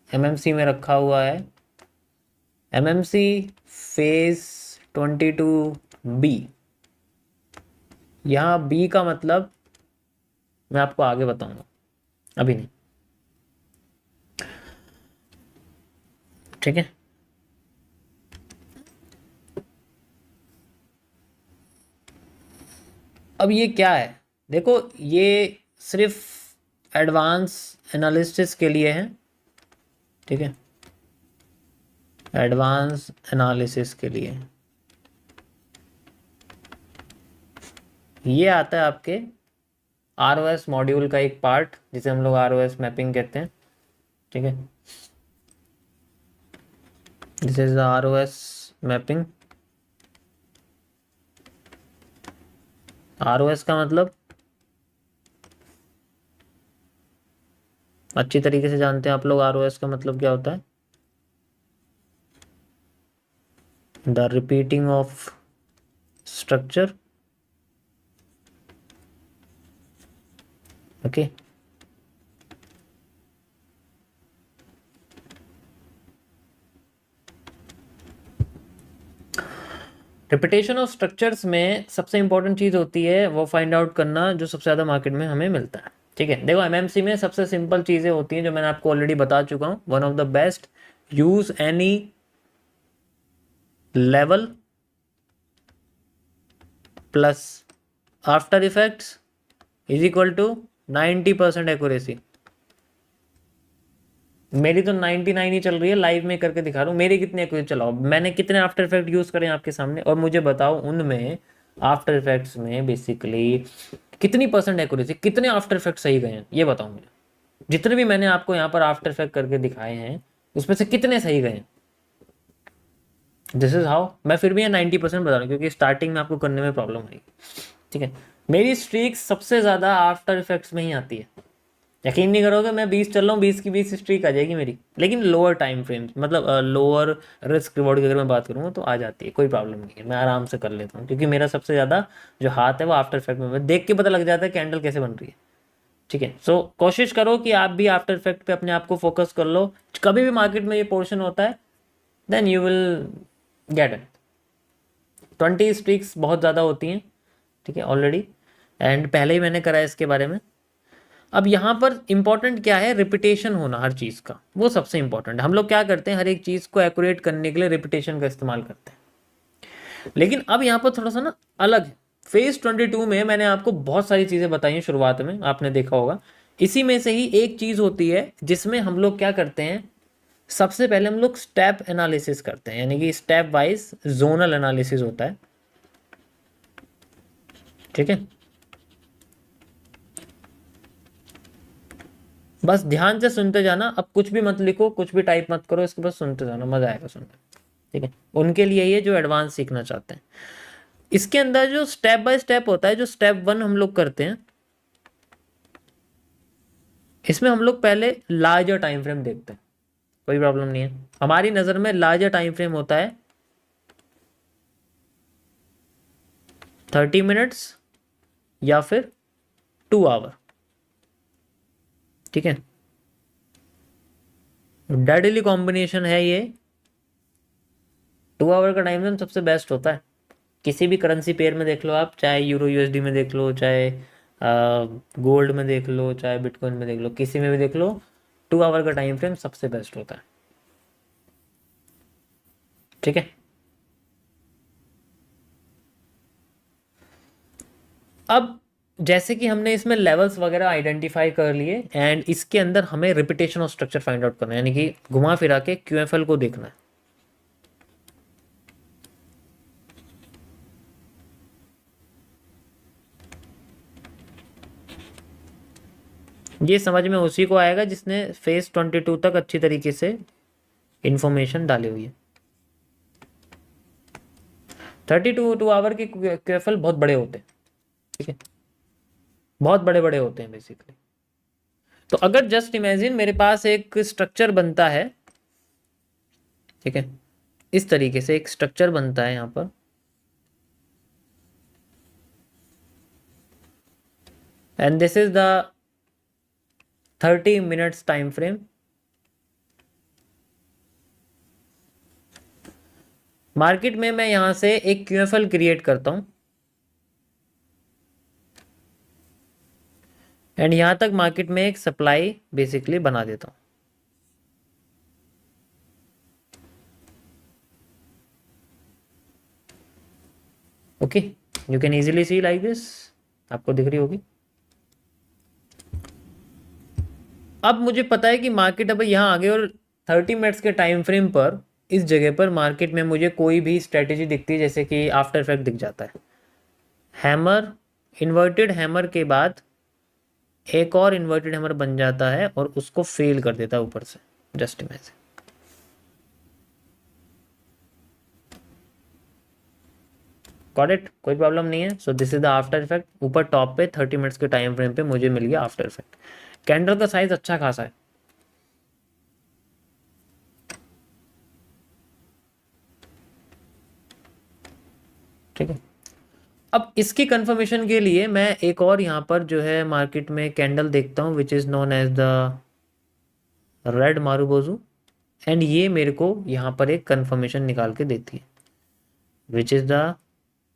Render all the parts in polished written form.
MMC में रखा हुआ है, एमएमसी फेज 22B। यहाँ बी का मतलब मैं आपको आगे बताऊंगा, अभी नहीं, ठीक है। अब ये क्या है, देखो ये सिर्फ एडवांस एनालिसिस के लिए है, ठीक है, एडवांस एनालिसिस के लिए ये आता है आपके आरओएस मॉड्यूल का एक पार्ट, जिसे हम लोग आरओएस मैपिंग कहते हैं, ठीक है। This is the ROS mapping. ROS का मतलब अच्छी तरीके से जानते हैं आप लोग, आरओएस का मतलब क्या होता है, the repeating of structure, okay. Repetition of structures में सबसे इंपॉर्टेंट चीज़ होती है वो फाइंड आउट करना जो सबसे ज़्यादा मार्केट में हमें मिलता है, ठीक है। देखो एमएमसी में सबसे सिंपल चीज़ें होती हैं जो मैंने आपको ऑलरेडी बता चुका हूँ। One of the best, use any level plus after effects is equal to 90% accuracy. मेरी तो 99 ही चल रही है, लाइव में करके दिखा रहा हूँ। मेरी कितनी एक्यूरेसी चलाओ, मैंने कितने आफ्टर इफेक्ट यूज करे आपके सामने, और मुझे बताओ उनमें आफ्टर इफेक्ट्स में बेसिकली कितनी परसेंट एक्यूरेसी, कितने आफ्टर इफेक्ट सही गए हैं, ये बताओ मुझे। जितने भी मैंने आपको यहाँ पर आफ्टर इफेक्ट करके दिखाए हैं उसमें से कितने सही गए हैं। This is how. मैं फिर भी यहाँ 90% बता रहा हूँ क्योंकि स्टार्टिंग में आपको करने में प्रॉब्लम आएगी, ठीक है। मेरी स्ट्रीक सबसे ज़्यादा आफ्टर इफेक्ट्स में ही आती है। यकीन नहीं करोगे, मैं 20 चल रहा हूँ, 20 की 20 स्ट्रीक आ जाएगी मेरी, लेकिन लोअर टाइम फ्रेम, मतलब लोअर रिस्क रिवॉर्ड की अगर मैं बात करूँगा तो आ जाती है, कोई प्रॉब्लम नहीं है, मैं आराम से कर लेता हूँ क्योंकि मेरा सबसे ज़्यादा जो हाथ है वो आफ्टर इफेक्ट में देख के पता लग जाता है कैंडल कैसे बन रही है, ठीक है। सो कोशिश करो कि आप भी आफ्टर इफेक्ट पे अपने आप को फोकस कर लो। कभी भी मार्केट में ये पोर्शन होता है then you will get it. 20 streaks बहुत ज़्यादा होती हैं, ठीक है, ऑलरेडी, एंड पहले ही मैंने करा है इसके बारे में। अब यहाँ पर इंपॉर्टेंट क्या है, रिपीटेशन होना हर चीज़ का, वो सबसे इंपॉर्टेंट है। हम लोग क्या करते हैं, हर एक चीज़ को एक्यूरेट करने के लिए रिपीटेशन का इस्तेमाल करते हैं, लेकिन अब यहाँ पर थोड़ा सा ना अलग है। फेज 22 में मैंने आपको बहुत सारी चीज़ें बताई हैं, शुरुआत में आपने देखा होगा। इसी में से ही एक चीज़ होती है जिसमें हम लोग क्या करते हैं, सबसे पहले हम लोग स्टेप एनालिसिस करते हैं, यानी कि स्टेप वाइज जोनल एनालिसिस होता है, ठीक है। बस ध्यान से सुनते जाना, अब कुछ भी मत लिखो, कुछ भी टाइप मत करो, इसको बस सुनते जाना, मजा आएगा सुनने, ठीक है। उनके लिए ये जो एडवांस सीखना चाहते हैं। इसके अंदर जो स्टेप बाय स्टेप होता है, जो स्टेप 1 हम लोग करते हैं, इसमें हम लोग पहले लार्जर टाइम फ्रेम देखते हैं, कोई प्रॉब्लम नहीं है। हमारी नज़र में लार्जर टाइम फ्रेम होता है 30 मिनट्स या फिर 2 आवर, ठीक है। डेडली कॉम्बिनेशन है ये। 2 आवर का टाइम फ्रेम सबसे बेस्ट होता है, किसी भी करेंसी पेयर में देख लो आप, चाहे यूरो यूएसडी में देख लो, चाहे गोल्ड में देख लो, चाहे बिटकॉइन में देख लो, किसी में भी देख लो, 2 आवर का टाइम फ्रेम सबसे बेस्ट होता है, ठीक है। अब जैसे कि हमने इसमें लेवल्स वगैरह आइडेंटिफाई कर लिए, एंड इसके अंदर हमें repetition of structure find out करना है, यानी कि घुमा फिरा के क्यूएफएल को देखना है। ये समझ में उसी को आएगा जिसने फेज 22 तक अच्छी तरीके से इंफॉर्मेशन डाली हुई है। 32 आवर के क्यूएफएल बहुत बड़े होते हैं, ठीक है, बहुत बड़े बड़े होते हैं बेसिकली। तो अगर जस्ट इमेजिन मेरे पास एक स्ट्रक्चर बनता है, ठीक है, इस तरीके से एक स्ट्रक्चर बनता है यहाँ पर, and this is the 30 minutes time frame, market में मैं यहाँ से एक QFL क्रिएट करता हूँ एंड यहाँ तक मार्केट में एक सप्लाई बेसिकली बना देता हूँ। Okay, you can easily C like this, आपको दिख रही होगी। अब मुझे पता है कि मार्केट अब यहाँ आगे और 30 मिनट्स के टाइम फ्रेम पर इस जगह पर मार्केट में मुझे कोई भी स्ट्रेटेजी दिखती है, जैसे कि आफ्टर इफेक्ट दिख जाता है, हैमर, इन्वर्टेड हैमर के बाद एक और इन्वर्टेड हैमर बन जाता है और उसको फेल कर देता है ऊपर से, जस्ट इमेजिन। गॉट इट, कोई प्रॉब्लम नहीं है। So this is the after effect. ऊपर टॉप पे 30 मिनट्स के टाइम फ्रेम पे मुझे मिल गया आफ्टर इफेक्ट। कैंडल का साइज अच्छा खासा है, ठीक है। अब इसकी कंफर्मेशन के लिए मैं एक और यहाँ पर जो है मार्केट में कैंडल देखता हूँ which is known as the red marubozu, and ये मेरे को यहाँ पर एक कंफर्मेशन निकाल के देती है विच इज़ द,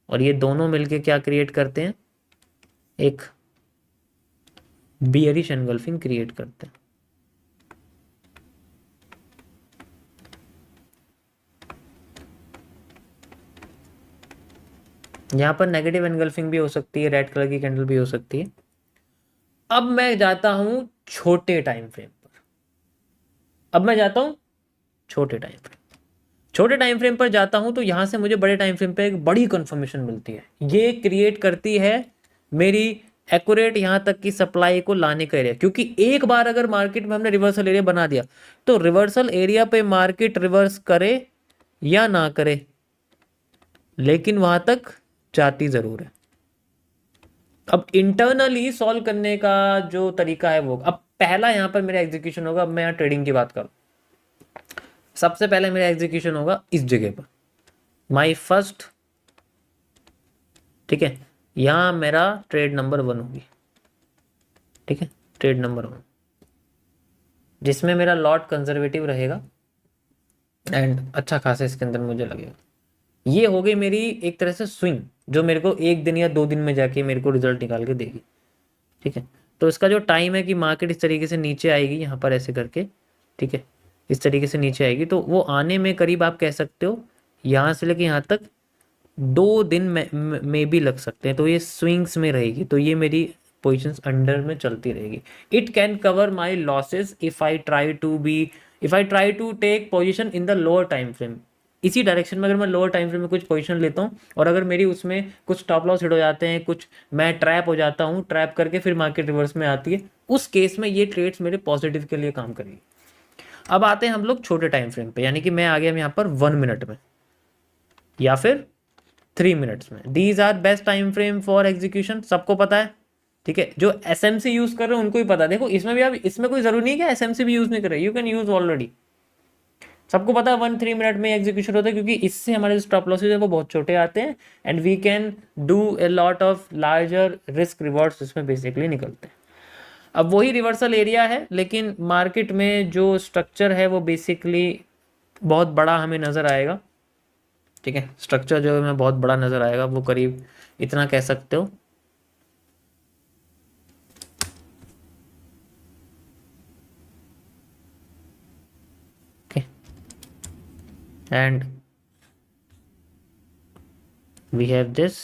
और ये दोनों मिलके क्या क्रिएट करते हैं, एक बियरिश एनगल्फिंग क्रिएट करते हैं। यहाँ पर नेगेटिव एनगल्फिंग भी हो सकती है, रेड कलर की कैंडल भी हो सकती है। अब मैं जाता हूँ छोटे टाइम फ्रेम पर, अब मैं जाता हूँ छोटे टाइम फ्रेम, छोटे टाइम फ्रेम पर जाता हूँ तो यहाँ से मुझे बड़े टाइम फ्रेम पे एक बड़ी कंफर्मेशन मिलती है। ये क्रिएट करती है मेरी एक्यूरेट यहाँ तक की सप्लाई को लाने का एरिया, क्योंकि एक बार अगर मार्केट में हमने रिवर्सल एरिया बना दिया तो रिवर्सल एरिया पे मार्केट रिवर्स करे या ना करे, लेकिन वहां तक जाती जरूर है। अब इंटरनली सॉल्व करने का जो तरीका है वो, अब पहला यहाँ पर मेरा एग्जीक्यूशन होगा। अब मैं यहाँ ट्रेडिंग की बात करूँ, सबसे पहले मेरा एग्जीक्यूशन होगा इस जगह पर, माई फर्स्ट, ठीक है। यहाँ मेरा ट्रेड नंबर 1 होगी, ठीक है, ट्रेड नंबर 1, जिसमें मेरा लॉट कंजर्वेटिव रहेगा एंड अच्छा खासा इसके अंदर मुझे लगेगा। ये हो गई मेरी एक तरह से स्विंग, जो मेरे को 1 दिन या 2 दिन में जाके मेरे को रिजल्ट निकाल के देगी, ठीक है। तो इसका जो टाइम है कि मार्केट इस तरीके से नीचे आएगी यहाँ पर ऐसे करके, ठीक है, इस तरीके से नीचे आएगी, तो वो आने में करीब आप कह सकते हो यहाँ से लेके यहाँ तक 2 दिन में भी लग सकते हैं। तो ये स्विंग्स में रहेगी, तो ये मेरी पोजिशंस अंडर में चलती रहेगी। It can cover my losses if I try to take position in the lower time frame. इसी डायरेक्शन में अगर मैं लोअर टाइम फ्रेम में कुछ पोजीशन लेता हूँ और अगर मेरी उसमें कुछ स्टॉप लॉस हिट हो जाते हैं, कुछ मैं ट्रैप हो जाता हूँ, ट्रैप करके फिर मार्केट रिवर्स में आती है, उस केस में ये ट्रेड्स मेरे पॉजिटिव के लिए काम करेगी। अब आते हैं हम लोग छोटे टाइम फ्रेम पे, यानी कि मैं आ गया यहाँ पर 1 मिनट में या फिर 3 मिनट्स में। These are best time frame for execution, सबको पता है, ठीक है। जो SMC यूज कर रहे हैं उनको ही पता है। देखो इसमें भी, अब इसमें कोई जरूरी नहीं है कि SMC भी यूज नहीं कर रहे, यू कैन यूज ऑलरेडी, सबको पता है 1-3 मिनट में एग्जीक्यूशन होता है, क्योंकि इससे हमारे जो स्टॉप लॉसेज है वो बहुत छोटे आते हैं and we can do a lot of larger risk rewards इसमें बेसिकली निकलते हैं। अब वही रिवर्सल एरिया है, लेकिन मार्केट में जो स्ट्रक्चर है वो बेसिकली बहुत बड़ा हमें नज़र आएगा, ठीक है। स्ट्रक्चर जो हमें बहुत बड़ा नज़र आएगा वो करीब इतना कह सकते हो, and we have this,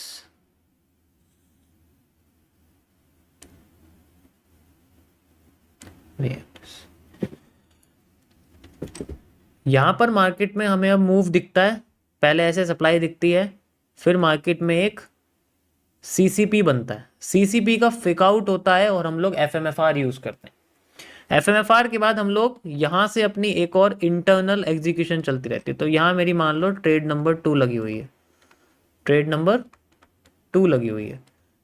यहाँ पर मार्केट में हमें अब मूव दिखता है, पहले ऐसे सप्लाई दिखती है, फिर मार्केट में एक CCP बनता है, CCP का फेक आउट होता है और हम लोग FMFR यूज करते हैं। FMFR के बाद हम लोग यहाँ से अपनी एक और इंटरनल एग्जीक्यूशन चलती रहती है। तो यहाँ मेरी मान लो ट्रेड नंबर 2 लगी हुई है, ट्रेड नंबर 2 लगी हुई है,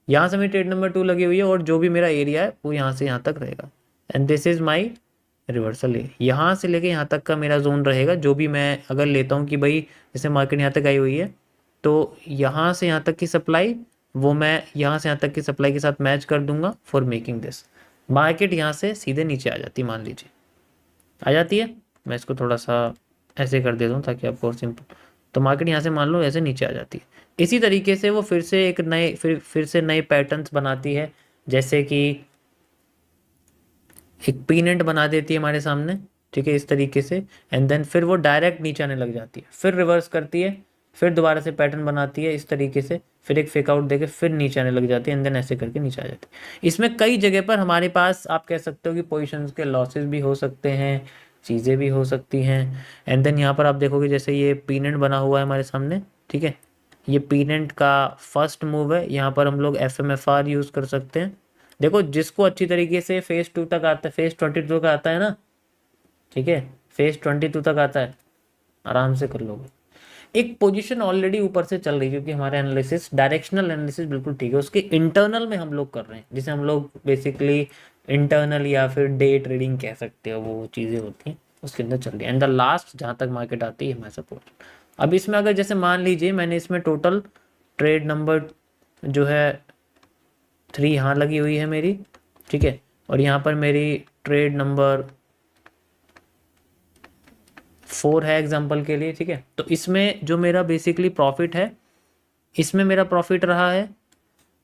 यहाँ से मेरी ट्रेड नंबर 2 लगी हुई है और जो भी मेरा एरिया है वो यहाँ से यहाँ तक रहेगा and this is my reversal. यहाँ से लेके यहाँ तक का मेरा जोन रहेगा। जो भी मैं अगर लेता हूँ कि भाई जैसे मार्केट यहाँ तक आई हुई है तो यहाँ से यहाँ तक की सप्लाई वो मैं यहाँ से यहाँ तक की सप्लाई के साथ मैच कर दूंगा फॉर मेकिंग दिस। मार्केट यहाँ से सीधे नीचे आ जाती, मान लीजिए आ जाती है, मैं इसको थोड़ा सा ऐसे कर देता हूँ ताकि आपको और सिंपल, तो मार्केट यहाँ से मान लो ऐसे नीचे आ जाती है। इसी तरीके से वो फिर से एक नए फिर से नए पैटर्न्स बनाती है, जैसे कि एक पीनेट बना देती है हमारे सामने, ठीक है, इस तरीके से। एंड देन फिर वो डायरेक्ट नीचे आने लग जाती है, फिर रिवर्स करती है, फिर दोबारा से पैटर्न बनाती है इस तरीके से, फिर एक फेक आउट देके फिर नीचे आने लग जाती है, एंड देन ऐसे करके नीचे आ जाती है। इसमें कई जगह पर हमारे पास आप कह सकते हो कि पोजिशंस के लॉसेस भी हो सकते हैं, चीज़ें भी हो सकती हैं। एंड देन यहाँ पर आप देखोगे जैसे ये पीनेट बना हुआ है हमारे सामने, ठीक है, ये पीनेट का फर्स्ट मूव है। यहाँ पर हम लोग FMFR यूज़ कर सकते हैं। देखो जिसको अच्छी तरीके से फेज 2 तक आता है, फेज 22 तक आता है ना, ठीक है, फेज 22 तक आता है, आराम से कर लोगे। एक पोजीशन ऑलरेडी ऊपर से चल रही है, क्योंकि हमारे एनालिसिस डायरेक्शनल एनालिसिस बिल्कुल ठीक है, उसके इंटरनल में हम लोग कर रहे हैं, जिसे हम लोग बेसिकली इंटरनल या फिर डे ट्रेडिंग कह सकते हो, वो चीज़ें होती हैं उसके अंदर चल रही है। एंड द लास्ट जहाँ तक मार्केट आती है हमारे सपोर्ट। अब इसमें अगर जैसे मान लीजिए मैंने इसमें टोटल ट्रेड नंबर जो है 3 यहाँ लगी हुई है मेरी, ठीक है, और यहाँ पर मेरी ट्रेड नंबर 4 है एग्जांपल के लिए, ठीक है। तो इसमें जो मेरा बेसिकली प्रॉफिट है, इसमें मेरा प्रॉफिट रहा है,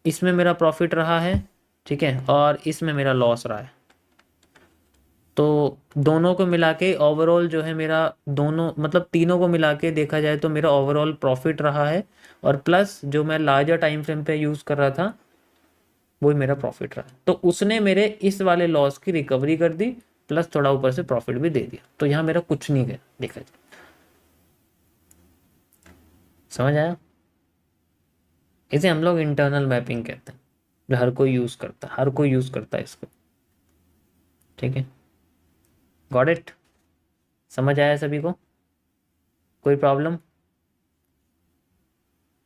इसमें मेरा प्रॉफिट रहा है, ठीक है, और इसमें मेरा लॉस रहा है। तो दोनों को मिला के ओवरऑल जो है मेरा, दोनों मतलब तीनों को मिला के देखा जाए तो मेरा ओवरऑल प्रॉफिट रहा है, और प्लस जो मैं लार्जर टाइम फ्रेम पे यूज़ कर रहा था वही मेरा प्रॉफिट रहा। तो उसने मेरे इस वाले लॉस की रिकवरी कर दी, प्लस थोड़ा ऊपर से प्रॉफिट भी दे दिया। तो यहाँ मेरा कुछ नहीं गया देखा जाए। समझ आया? इसे हम लोग इंटरनल मैपिंग कहते हैं, जो हर कोई यूज़ करता है, हर कोई यूज़ करता है इसको, ठीक है। Got it? समझ आया सभी को? कोई प्रॉब्लम?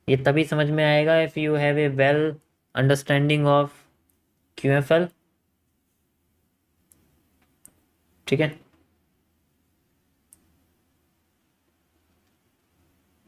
ये तभी समझ में आएगा if you have a well understanding of QFL, ठीक है।